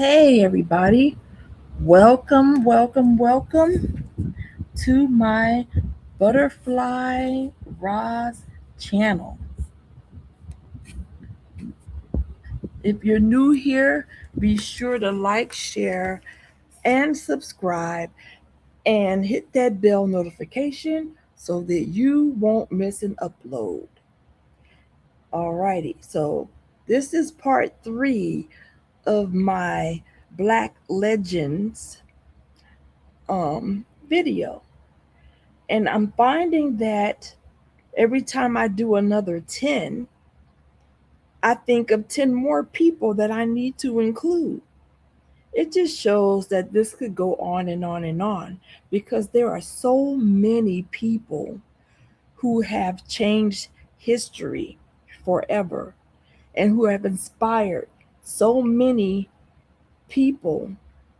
Hey, everybody. Welcome to my Butterfly Roz channel. If you're new here, be sure to like, share, and subscribe and hit that bell notification so that you won't miss an upload. Alrighty, so this is part 3 of my Black Legends video. And I'm finding that every time I do another 10, I think of 10 more people that I need to include. It just shows that this could go on and on and on because there are so many people who have changed history forever and who have inspired so many people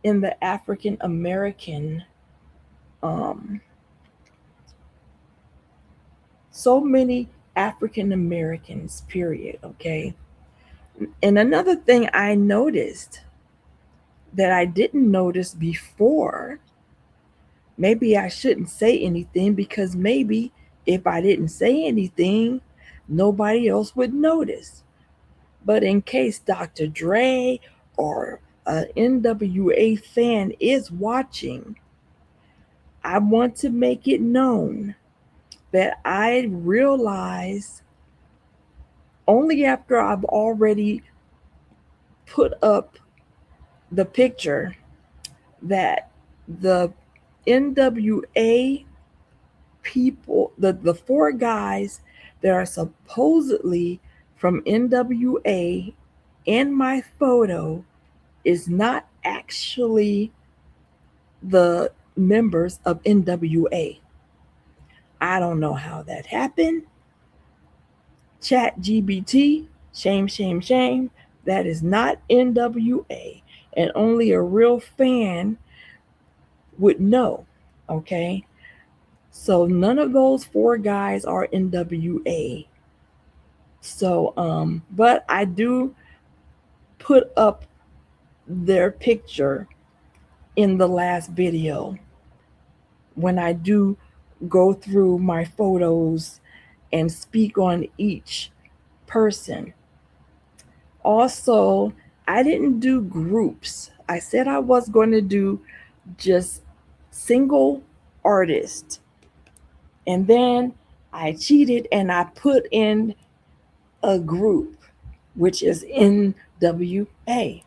in the African American um, so many African Americans, period. Okay. And another thing I noticed that I didn't notice before, maybe I shouldn't say anything because maybe if I didn't say anything, nobody else would notice. But in case Dr. Dre or an NWA fan is watching, I want to make it known that I realize only after I've already put up the picture that the NWA people, the four guys that are supposedly from NWA in my photo is not actually the members of NWA. I don't know how that happened. Chat GBT, shame, shame, shame. That is not NWA. And only a real fan would know. Okay. So none of those four guys are NWA. So, but I do put up their picture in the last video when I do go through my photos and speak on each person. Also, I didn't do groups. I said I was going to do just single artists. And then I cheated and I put in a group, which is NWA.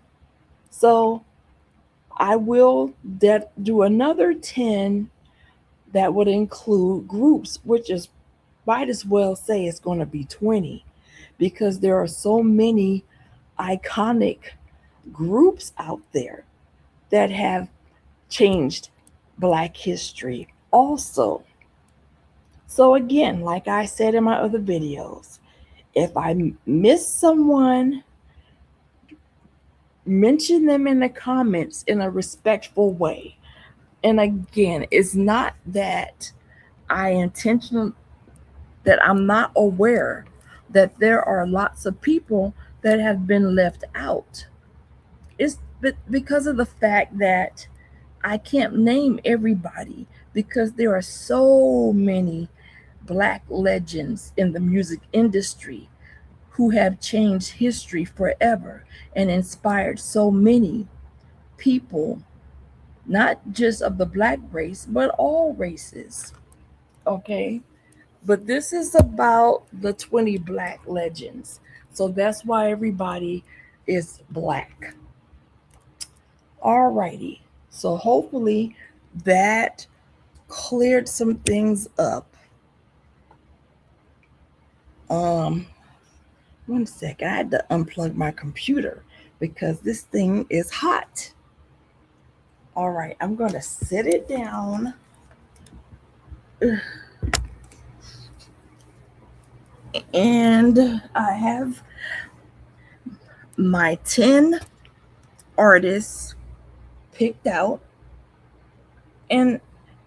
So I will do another 10 that would include groups, which is might as well say it's going to be 20 because there are so many iconic groups out there that have changed Black history also. So, again, like I said in my other videos, if I miss someone, mention them in the comments in a respectful way. And again, it's not that I intentional that I'm not aware that there are lots of people that have been left out. It's because of the fact that I can't name everybody because there are so many Black legends in the music industry who have changed history forever and inspired so many people, not just of the Black race, but all races. Okay. But this is about the 20 Black legends. So that's why everybody is Black. Alrighty. So hopefully that cleared some things up. Um, 1 second. I had to unplug my computer because this thing is hot. All right, I'm going to sit it down. And I have my 10 artists picked out. And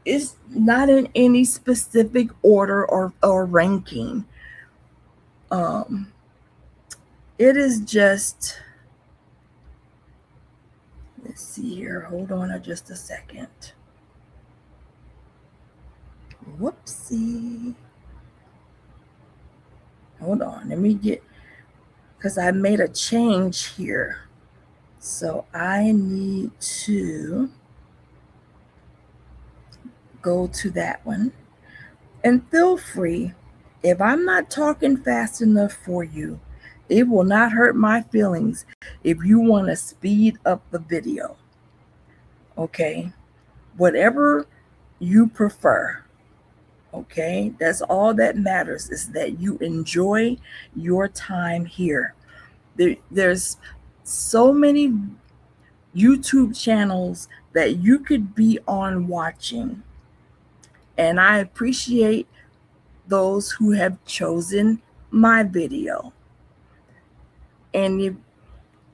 it's not in any specific order or ranking. Um, it is just Let's see here. Hold on just a second. Whoopsie. Hold on. Let me get, because I made a change here. So I need to go to that one. And feel free, if I'm not talking fast enough for you, it will not hurt my feelings if you want to speed up the video. Okay? Whatever you prefer. Okay? That's all that matters, is that you enjoy your time here. There's so many YouTube channels that you could be on watching. And I appreciate those who have chosen my video. And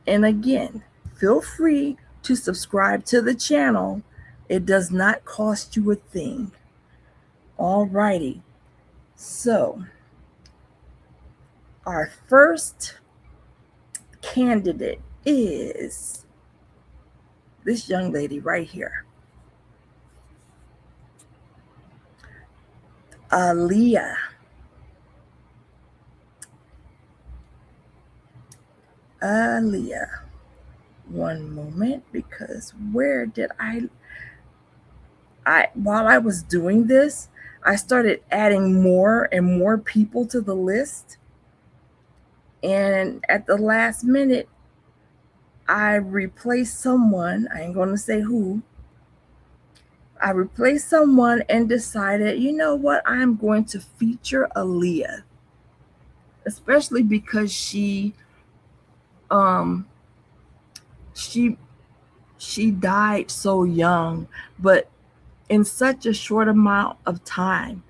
again, feel free to subscribe to the channel. It does not cost you a thing. Alrighty. So, our first candidate is this young lady right here. Aaliyah. Aaliyah. One moment, because where did I while I was doing this, I started adding more and more people to the list. And at the last minute, I replaced someone. I ain't going to say who. I replaced someone and decided, you know what? I'm going to feature Aaliyah, especially because she died so young, but in such a short amount of time.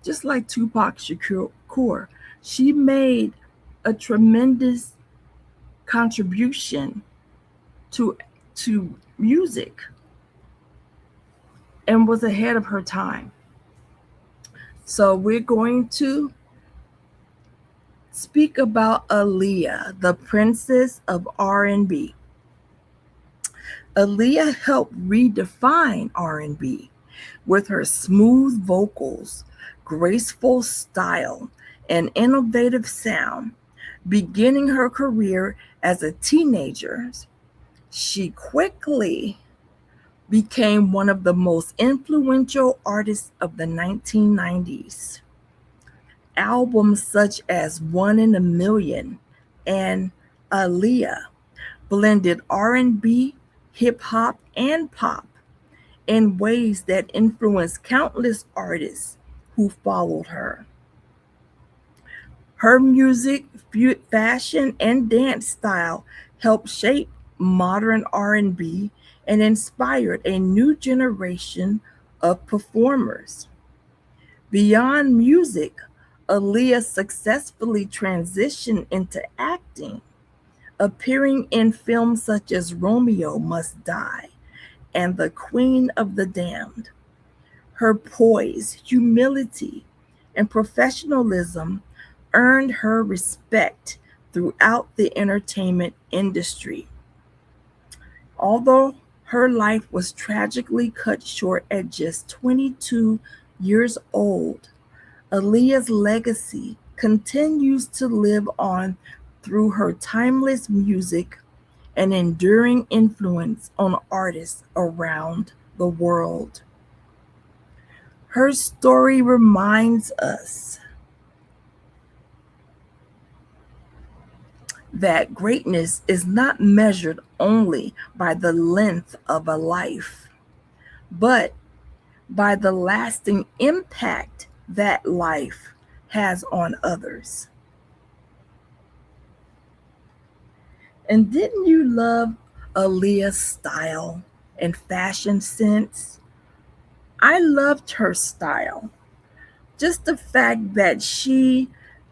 Just like Tupac Shakur, she made a tremendous contribution to music and was ahead of her time. So we're going to speak about Aaliyah, the princess of R&B. Aaliyah helped redefine R&B with her smooth vocals, graceful style, and innovative sound. Beginning her career as a teenager, she quickly became one of the most influential artists of the 1990s. Albums such as One in a Million and Aaliyah blended R&B, hip-hop, and pop in ways that influenced countless artists who followed her. Her music, fashion, and dance style helped shape modern R&B and inspired a new generation of performers. Beyond music, Aaliyah successfully transitioned into acting, appearing in films such as Romeo Must Die and The Queen of the Damned. Her poise, humility, and professionalism earned her respect throughout the entertainment industry. Although her life was tragically cut short at just 22 years old, Aaliyah's legacy continues to live on through her timeless music and enduring influence on artists around the world. Her story reminds us that greatness is not measured only by the length of a life, but by the lasting impact that life has on others. And didn't you love Aaliyah's style and fashion sense? I loved her style. Just the fact that she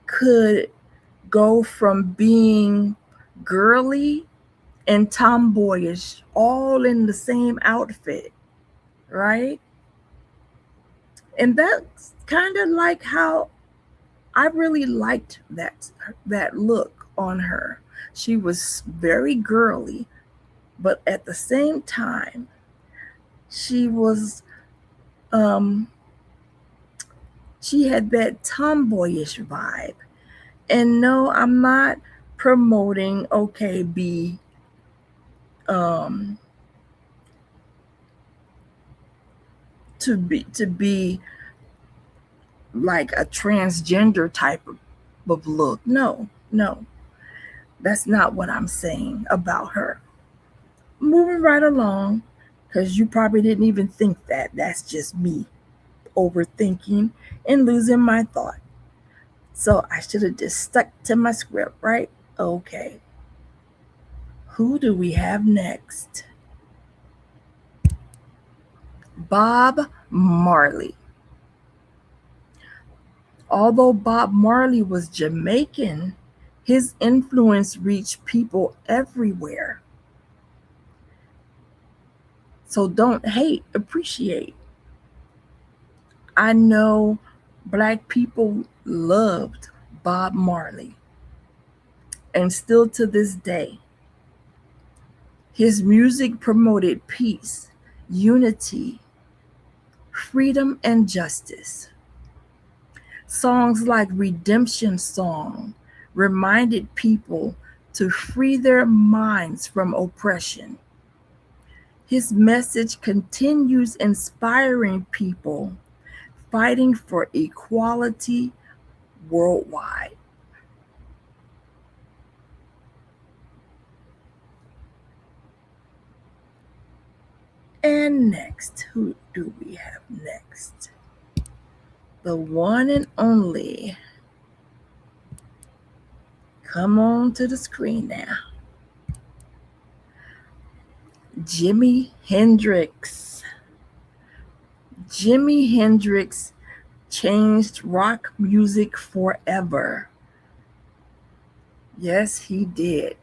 could go from being girly and tomboyish all in the same outfit, right? And that's kind of like how I really liked that look on her. She was very girly, but at the same time, she was um she had that tomboyish vibe. And no, I'm not promoting be um to be like a transgender type of look. No, no, that's not what I'm saying about her. Moving right along, because you probably didn't even think that. That's just me overthinking and losing my thought. So I should have just stuck to my script, right? Okay. Who do we have next? Bob Marley. Although Bob Marley was Jamaican, his influence reached people everywhere. So don't hate, appreciate. I know black people loved Bob Marley, and still to this day, his music promoted peace, unity, freedom, and justice. Songs like Redemption Song reminded people to free their minds from oppression. His message continues inspiring people fighting for equality worldwide. And next, who do we have next? The one and only. Come on to the screen now. Jimi Hendrix. Jimi Hendrix changed rock music forever. Yes, he did.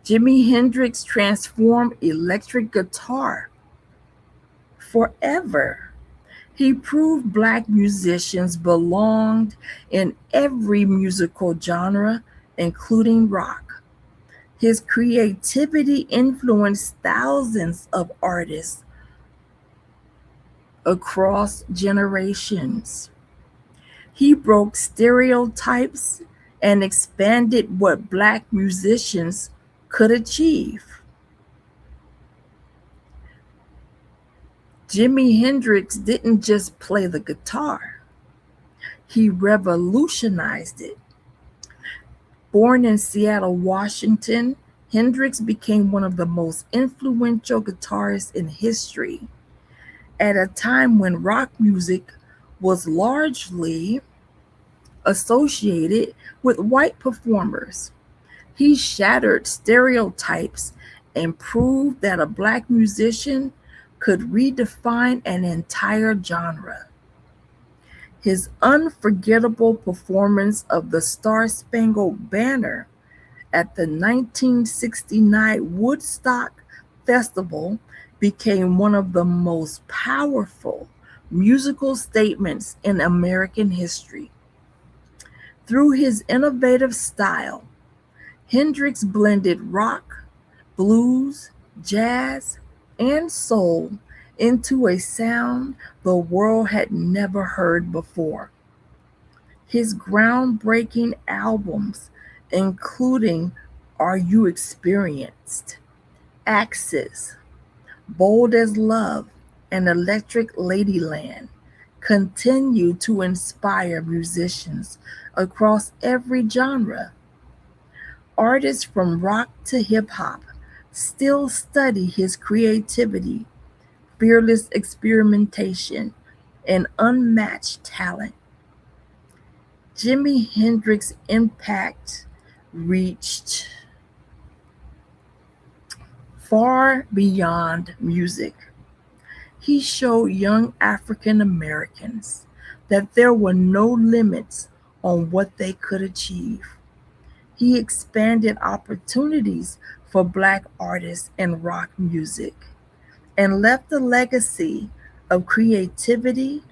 Jimi Hendrix transformed electric guitar forever. He proved black musicians belonged in every musical genre, including rock. His creativity influenced thousands of artists across generations. He broke stereotypes and expanded what black musicians could achieve. Jimi Hendrix didn't just play the guitar, he revolutionized it. Born in Seattle, Washington, Hendrix became one of the most influential guitarists in history at a time when rock music was largely associated with white performers. He shattered stereotypes and proved that a black musician could redefine an entire genre. His unforgettable performance of the Star Spangled Banner at the 1969 Woodstock Festival became one of the most powerful musical statements in American history. Through his innovative style, Hendrix blended rock, blues, jazz, and soul into a sound the world had never heard before. His groundbreaking albums, including Are You Experienced, Axis, Bold as Love, and Electric Ladyland, continue to inspire musicians across every genre. Artists from rock to hip hop still study his creativity, fearless experimentation, and unmatched talent. Jimi Hendrix's impact reached far beyond music. He showed young African Americans that there were no limits on what they could achieve. He expanded opportunities for Black artists in rock music and left a legacy of creativity,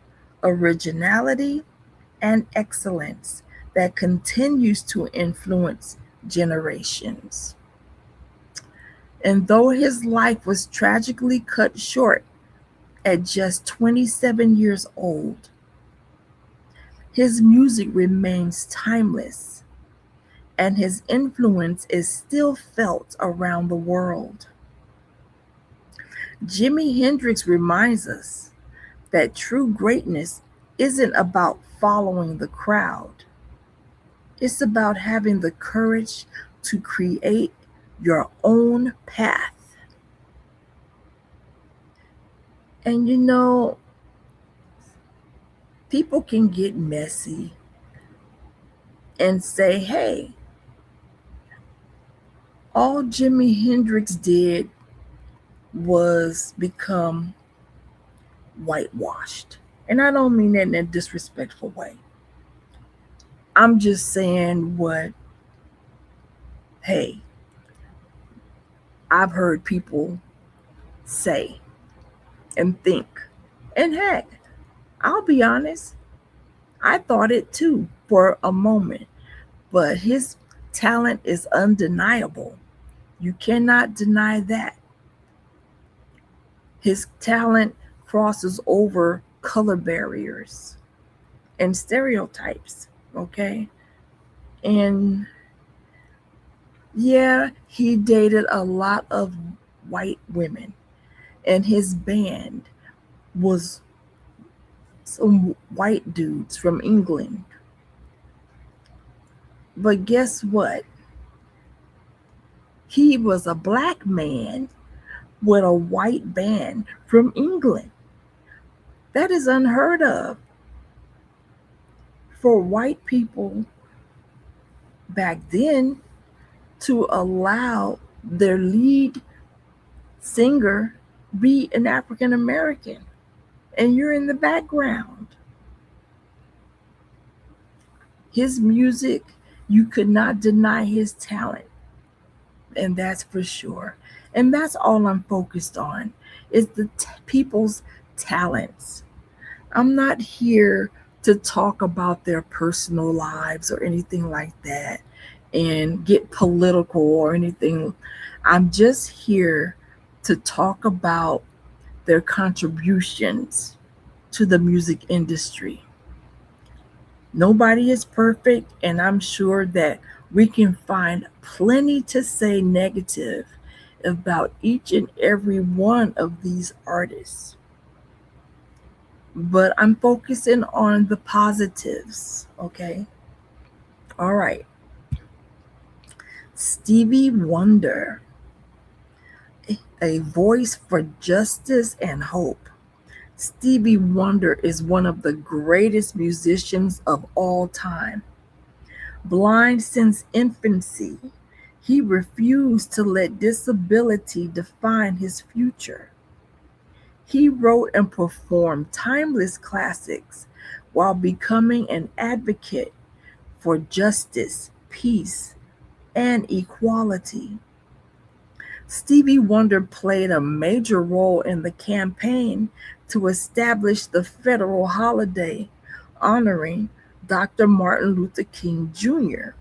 originality, and excellence that continues to influence generations. And though his life was tragically cut short at just 27 years old, his music remains timeless and his influence is still felt around the world. Jimi Hendrix reminds us that true greatness isn't about following the crowd, it's about having the courage to create your own path. And people can get messy and say, hey, all Jimi Hendrix did was become whitewashed. And I don't mean that in a disrespectful way. I'm just saying hey, I've heard people say and think. And heck, I'll be honest, I thought it too for a moment. But his talent is undeniable. You cannot deny that. His talent crosses over color barriers and stereotypes, okay? And yeah, he dated a lot of white women, and his band was some white dudes from England. But guess what? He was a black man with a white band from England. That is unheard of for white people back then to allow their lead singer be an African American and you're in the background. His music, you could not deny his talent, and that's for sure. And that's all I'm focused on is the people's talents. I'm not here to talk about their personal lives or anything like that and get political or anything. I'm just here to talk about their contributions to the music industry. Nobody is perfect, and I'm sure that we can find plenty to say negative about each and every one of these artists. But I'm focusing on the positives, okay? All right. Stevie Wonder, a voice for justice and hope. Stevie Wonder is one of the greatest musicians of all time. Blind since infancy, he refused to let disability define his future. He wrote and performed timeless classics while becoming an advocate for justice, peace, and equality. Stevie Wonder played a major role in the campaign to establish the federal holiday honoring Dr. Martin Luther King Jr.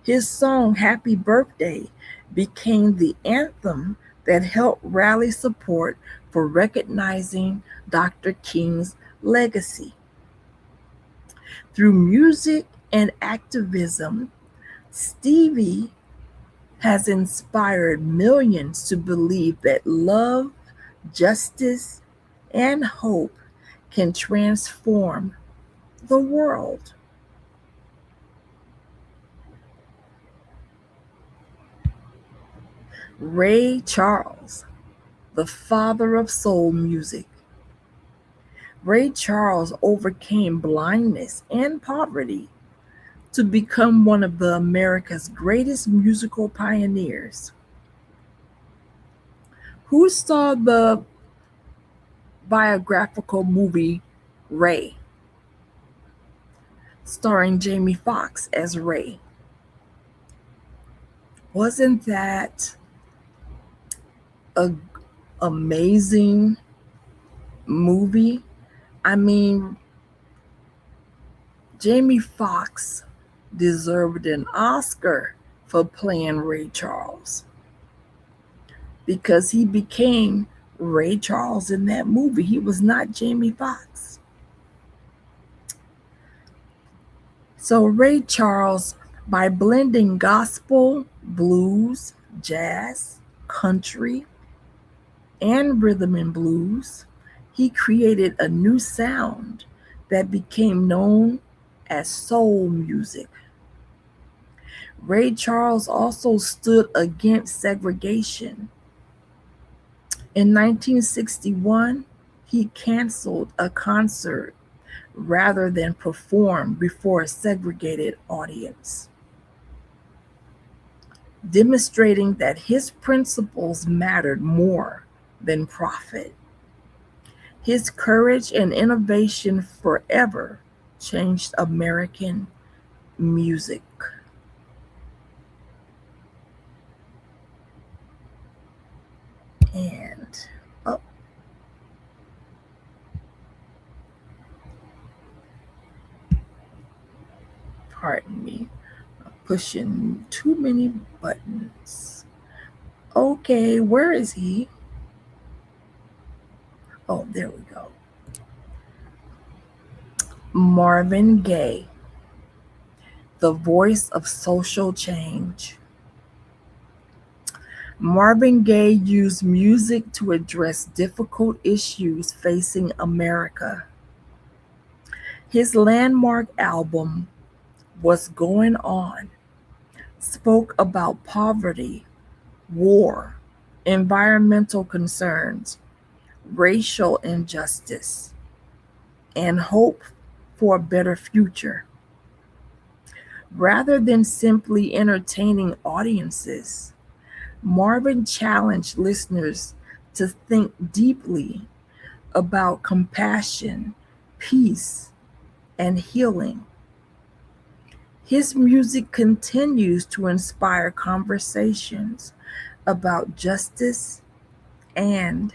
His song Happy Birthday became the anthem that helped rally support for recognizing Dr. King's legacy. Through music and activism, Stevie has inspired millions to believe that love, justice, and hope can transform the world. Ray Charles, the father of soul music. Ray Charles overcame blindness and poverty to become one of the America's greatest musical pioneers. Who saw the biographical movie Ray, starring Jamie Foxx as Ray? Wasn't that an amazing movie? I mean, Jamie Foxx deserved an Oscar for playing Ray Charles. because he became Ray Charles in that movie. He was not Jamie Foxx. So Ray Charles, by blending gospel, blues, jazz, country, and rhythm and blues, he created a new sound that became known as soul music. Ray Charles also stood against segregation. In 1961, he canceled a concert rather than perform before a segregated audience, demonstrating that his principles mattered more than profit. His courage and innovation forever changed American music. And oh, pardon me, I'm pushing too many buttons. Okay, where is he? Oh, there we go. Marvin Gaye, the voice of social change. Marvin Gaye used music to address difficult issues facing America. His landmark album, What's Going On, spoke about poverty, war, environmental concerns, racial injustice, and hope for a better future. Rather than simply entertaining audiences, Marvin challenged listeners to think deeply about compassion, peace, and healing. His music continues to inspire conversations about justice and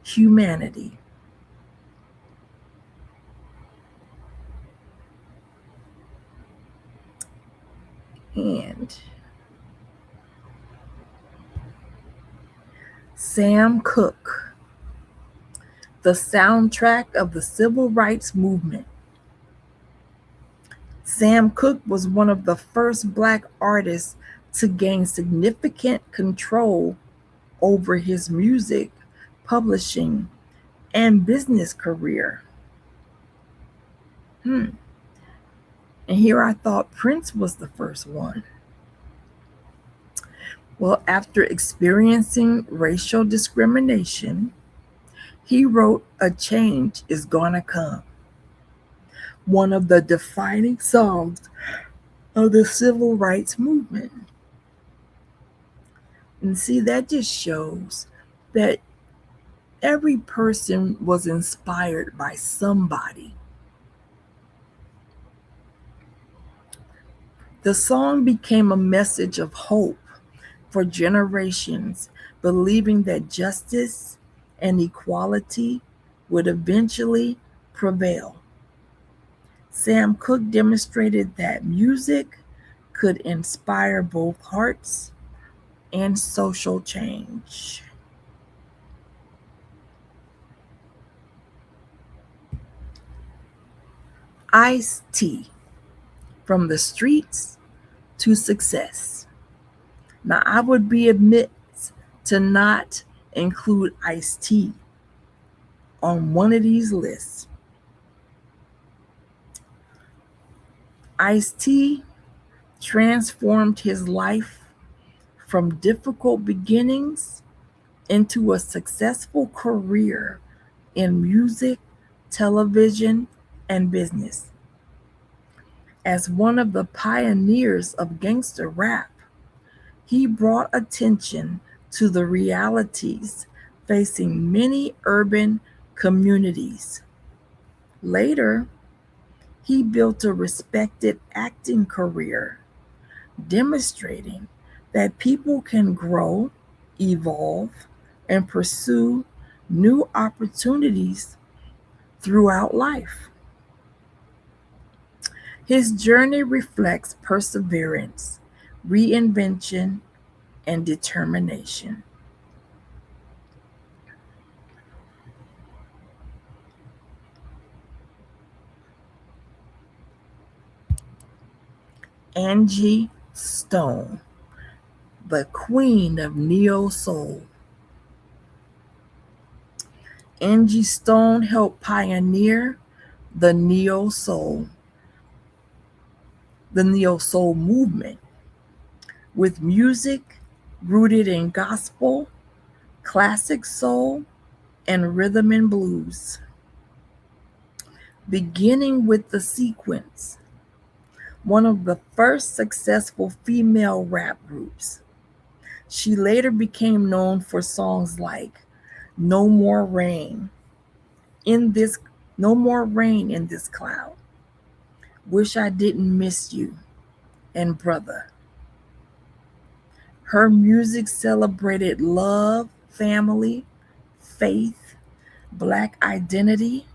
humanity. And Sam Cooke, the soundtrack of the civil rights movement. Sam Cooke was one of the first Black artists to gain significant control over his music, publishing, and business career. And here I thought Prince was the first one. Well, after experiencing racial discrimination, he wrote A Change Is Gonna Come, one of the defining songs of the civil rights movement. And see, that just shows that every person was inspired by somebody. The song became a message of hope for generations, believing that justice and equality would eventually prevail. Sam Cooke demonstrated that music could inspire both hearts and social change. Ice-T, From the Streets to Success. Now, I would be amiss to not include Ice-T on one of these lists. Ice-T transformed his life from difficult beginnings into a successful career in music, television, and business. As one of the pioneers of gangster rap, he brought attention to the realities facing many urban communities. Later, he built a respected acting career, demonstrating that people can grow, evolve, and pursue new opportunities throughout life. His journey reflects perseverance, reinvention, and determination. Angie Stone, the queen of neo soul. Angie Stone helped pioneer the neo soul, the neo soul movement with music rooted in gospel, classic soul, and rhythm and blues. Beginning with The Sequence, one of the first successful female rap groups. She later became known for songs like No More Rain in this No More Rain in This Cloud, Wish I Didn't Miss You, and Brother. Her music celebrated love, family, faith, Black identity,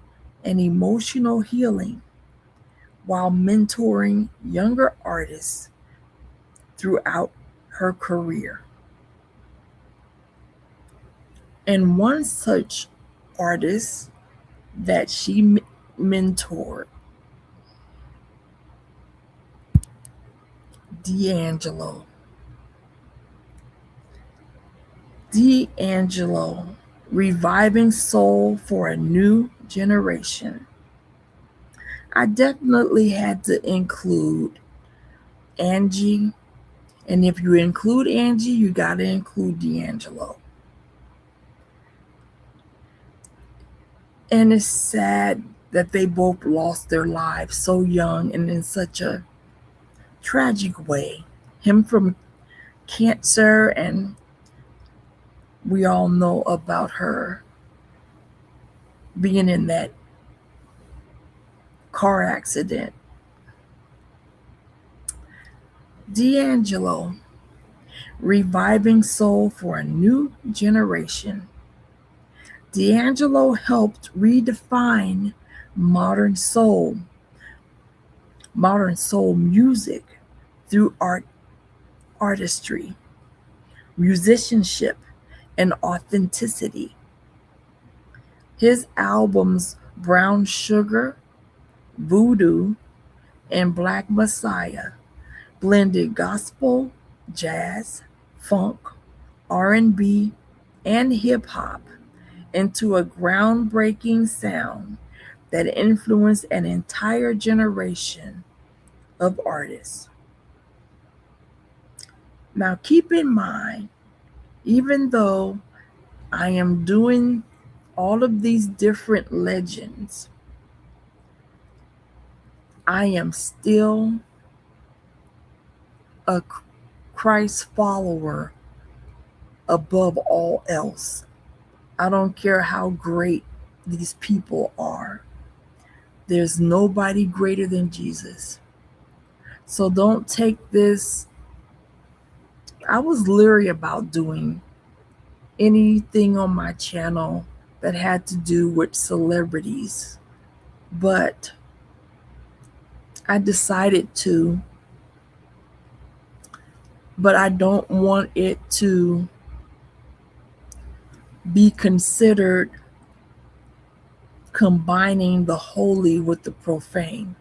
and emotional healing while mentoring younger artists throughout her career. And one such artist that she mentored, D'Angelo. D'Angelo, reviving soul for a new generation. I definitely had to include Angie. And if you include Angie, you got to include D'Angelo. And it's sad that they both lost their lives so young and in such a tragic way. Him from cancer, and we all know about her being in that car accident. D'Angelo, reviving soul for a new generation. D'Angelo helped redefine modern soul music through artistry, musicianship, and authenticity. His albums Brown Sugar, Voodoo, and Black Messiah blended gospel, jazz, funk, R&B, and hip hop into a groundbreaking sound that influenced an entire generation of artists. Now, keep in mind, even though I am doing all of these different legends, I am still a Christ follower above all else. I don't care how great these people are. There's nobody greater than Jesus. So don't take this. I was leery about doing anything on my channel that had to do with celebrities, but I decided to. But I don't want it to be considered combining the holy with the profane.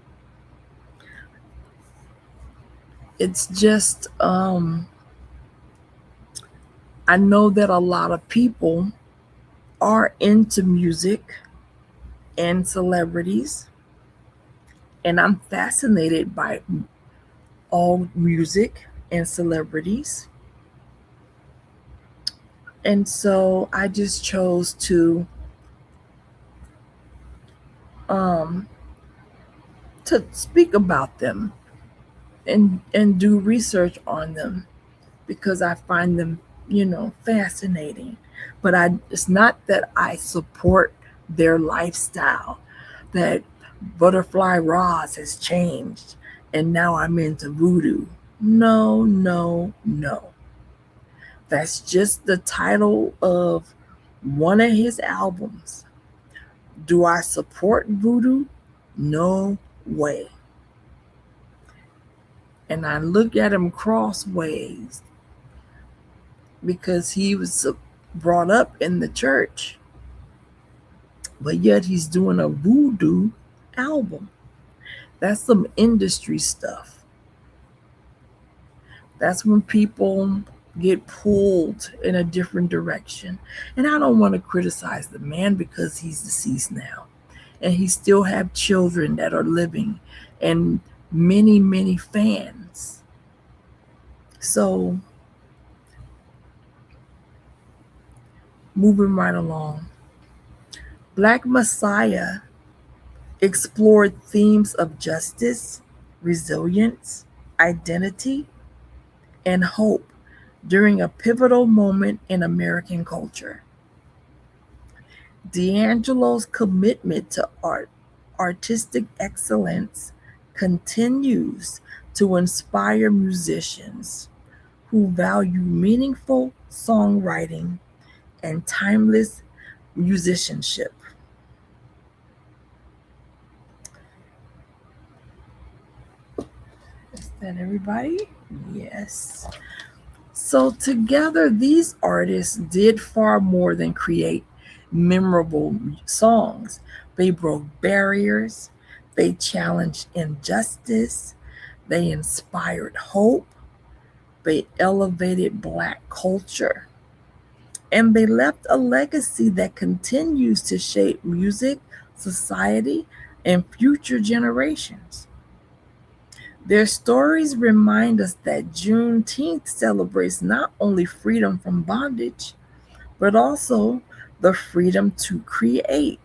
It's just, I know that a lot of people are into music and celebrities, and I'm fascinated by all music and celebrities. And so I just chose to speak about them and do research on them because I find them, fascinating. But it's not that I support their lifestyle, that Butterfly Ross has changed and now I'm into voodoo. No, no, no. That's just the title of one of his albums. Do I support voodoo? No way. And I look at him crossways because he was brought up in the church, but yet he's doing a voodoo album. That's some industry stuff. That's when people get pulled in a different direction. And I don't want to criticize the man because he's deceased now. And he still have children that are living and many, many fans. So moving right along. Black Messiah explored themes of justice, resilience, identity, and hope during a pivotal moment in American culture. D'Angelo's commitment to artistic excellence continues to inspire musicians who value meaningful songwriting and timeless musicianship. Is that everybody? Yes. So together, these artists did far more than create memorable songs. They broke barriers, they challenged injustice, they inspired hope, they elevated Black culture, and they left a legacy that continues to shape music, society, and future generations. Their stories remind us that Juneteenth celebrates not only freedom from bondage, but also the freedom to create,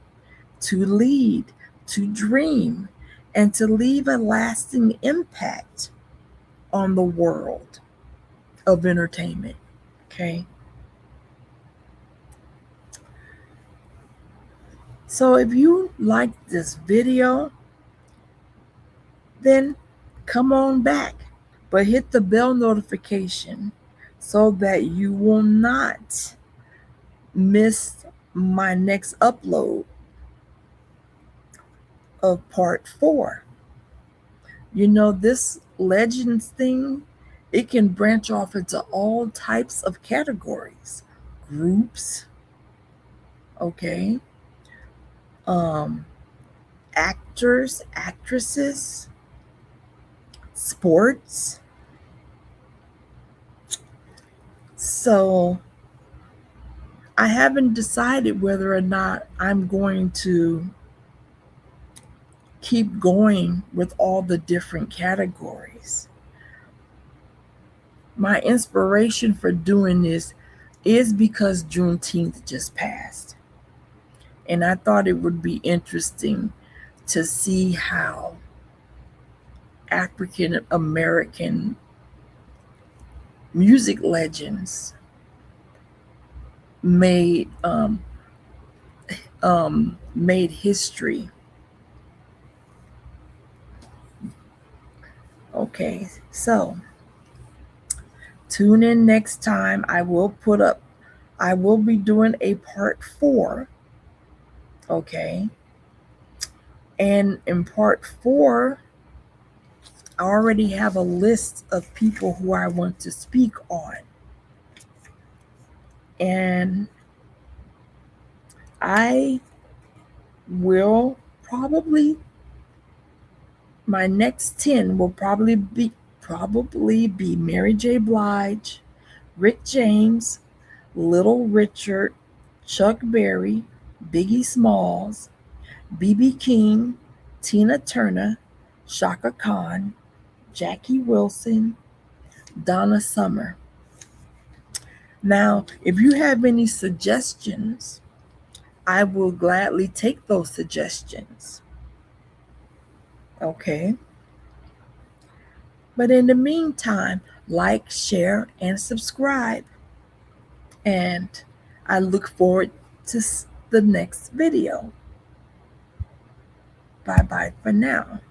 to lead, to dream, and to leave a lasting impact on the world of entertainment. Okay. So if you like this video, then come on back, but hit the bell notification so that you will not miss my next upload of part 4. You know, this legends thing, it can branch off into all types of categories, groups, okay, actors, actresses, sports. So I haven't decided whether or not I'm going to keep going with all the different categories. My inspiration for doing this is because Juneteenth just passed. And I thought it would be interesting to see how African American music legends made history. Okay, so tune in next time. I will be doing a part 4. Okay. And in part 4, I already have a list of people who I want to speak on. And I will probably, my next 10 will probably be Mary J. Blige, Rick James, Little Richard, Chuck Berry, Biggie Smalls, B.B. King, Tina Turner, Shaka Khan, Jackie Wilson, Donna Summer. Now, if you have any suggestions, I will gladly take those suggestions. Okay? But in the meantime, like, share, and subscribe. And I look forward to the next video. Bye-bye for now.